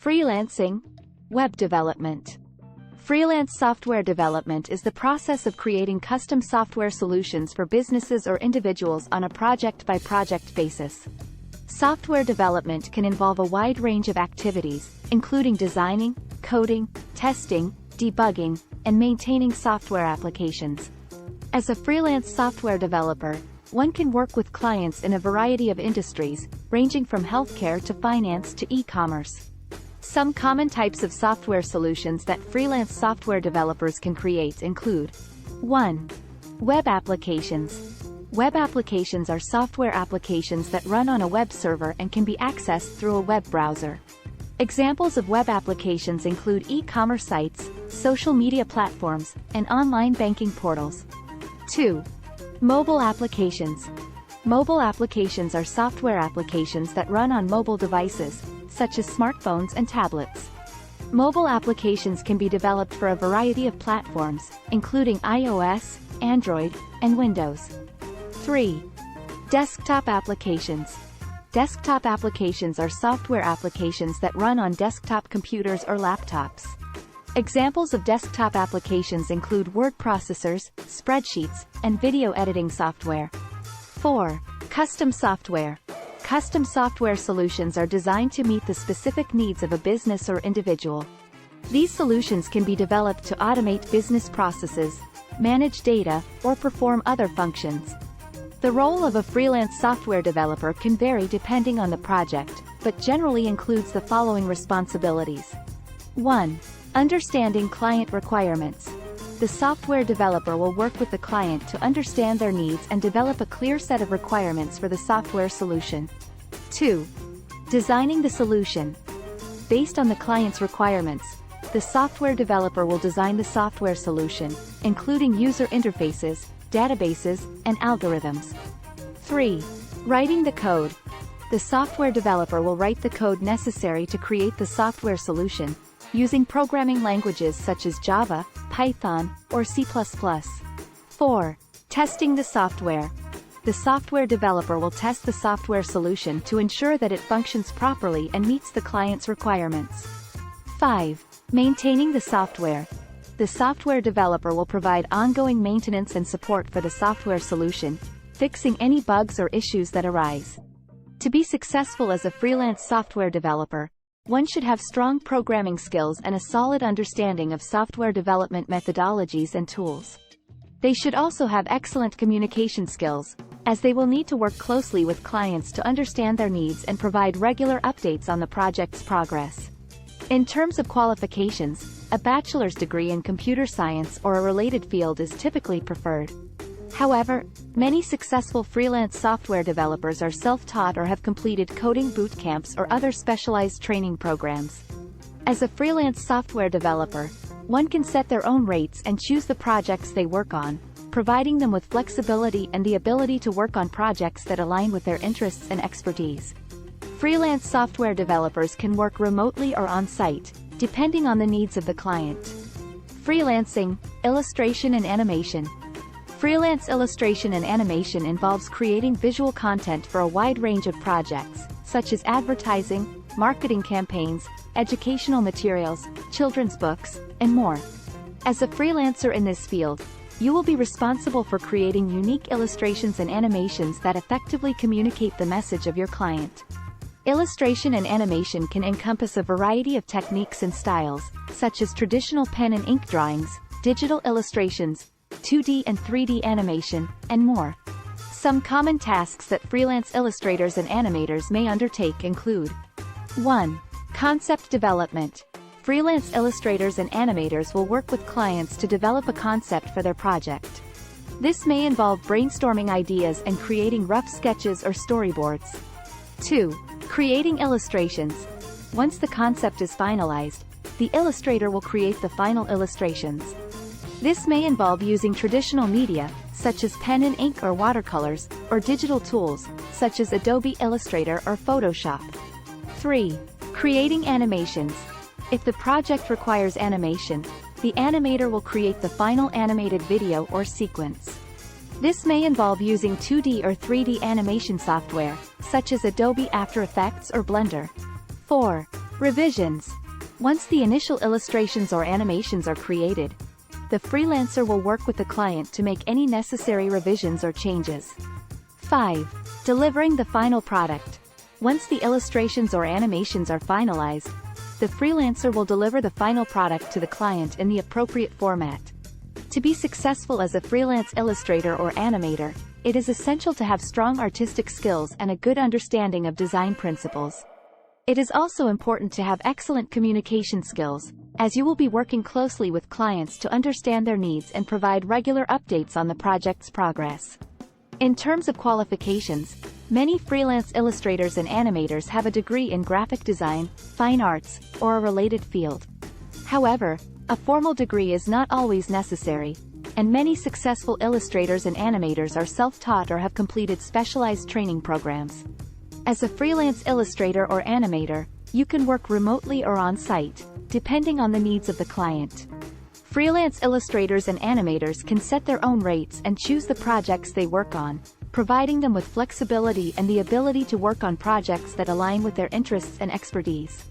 Freelancing, web development. Freelance software development is the process of creating custom software solutions for businesses or individuals on a project-by-project basis. Software development can involve a wide range of activities, including designing, coding, testing, debugging, and maintaining software applications. As a freelance software developer, one can work with clients in a variety of industries, ranging from healthcare to finance to e-commerce. Some common types of software solutions that freelance software developers can create include 1. Web applications. Web applications are software applications that run on a web server and can be accessed through a web browser. Examples of web applications include e-commerce sites, social media platforms, and online banking portals. 2. Mobile applications. Mobile applications are software applications that run on mobile devices, such as smartphones and tablets. Mobile applications can be developed for a variety of platforms, including iOS, Android, and Windows. 3. Desktop applications. Desktop applications are software applications that run on desktop computers or laptops. Examples of desktop applications include word processors, spreadsheets, and video editing software. 4. Custom software. Custom software solutions are designed to meet the specific needs of a business or individual. These solutions can be developed to automate business processes, manage data, or perform other functions. The role of a freelance software developer can vary depending on the project, but generally includes the following responsibilities. 1. Understanding client requirements. The software developer will work with the client to understand their needs and develop a clear set of requirements for the software solution. 2. Designing the solution. Based on the client's requirements, the software developer will design the software solution, including user interfaces, databases, and algorithms. 3. Writing the code. The software developer will write the code necessary to create the software solution, using programming languages such as Java, Python, or C++. 4. Testing the software. The software developer will test the software solution to ensure that it functions properly and meets the client's requirements. 5. Maintaining the software. The software developer will provide ongoing maintenance and support for the software solution, fixing any bugs or issues that arise. To be successful as a freelance software developer, one should have strong programming skills and a solid understanding of software development methodologies and tools. They should also have excellent communication skills, as they will need to work closely with clients to understand their needs and provide regular updates on the project's progress. In terms of qualifications, a bachelor's degree in computer science or a related field is typically preferred. However, many successful freelance software developers are self-taught or have completed coding boot camps or other specialized training programs. As a freelance software developer, one can set their own rates and choose the projects they work on, providing them with flexibility and the ability to work on projects that align with their interests and expertise. Freelance software developers can work remotely or on-site, depending on the needs of the client. Freelancing, illustration and animation. Freelance illustration and animation involves creating visual content for a wide range of projects, such as advertising, marketing campaigns, educational materials, children's books, and more. As a freelancer in this field, you will be responsible for creating unique illustrations and animations that effectively communicate the message of your client. Illustration and animation can encompass a variety of techniques and styles, such as traditional pen and ink drawings, digital illustrations, 2D and 3D animation, and more. Some common tasks that freelance illustrators and animators may undertake include 1. Concept development. Freelance illustrators and animators will work with clients to develop a concept for their project. This may involve brainstorming ideas and creating rough sketches or storyboards. 2. Creating illustrations. Once the concept is finalized, the illustrator will create the final illustrations. This may involve using traditional media, such as pen and ink or watercolors, or digital tools, such as Adobe Illustrator or Photoshop. 3. Creating animations. If the project requires animation, the animator will create the final animated video or sequence. This may involve using 2D or 3D animation software, such as Adobe After Effects or Blender. 4. Revisions. Once the initial illustrations or animations are created, the freelancer will work with the client to make any necessary revisions or changes. 5. Delivering the final product. Once the illustrations or animations are finalized, the freelancer will deliver the final product to the client in the appropriate format. To be successful as a freelance illustrator or animator, it is essential to have strong artistic skills and a good understanding of design principles. It is also important to have excellent communication skills, as you will be working closely with clients to understand their needs and provide regular updates on the project's progress. In terms of qualifications, many freelance illustrators and animators have a degree in graphic design, fine arts, or a related field. However, a formal degree is not always necessary, and many successful illustrators and animators are self-taught or have completed specialized training programs. As a freelance illustrator or animator, you can work remotely or on-site, depending on the needs of the client. Freelance illustrators and animators can set their own rates and choose the projects they work on, providing them with flexibility and the ability to work on projects that align with their interests and expertise.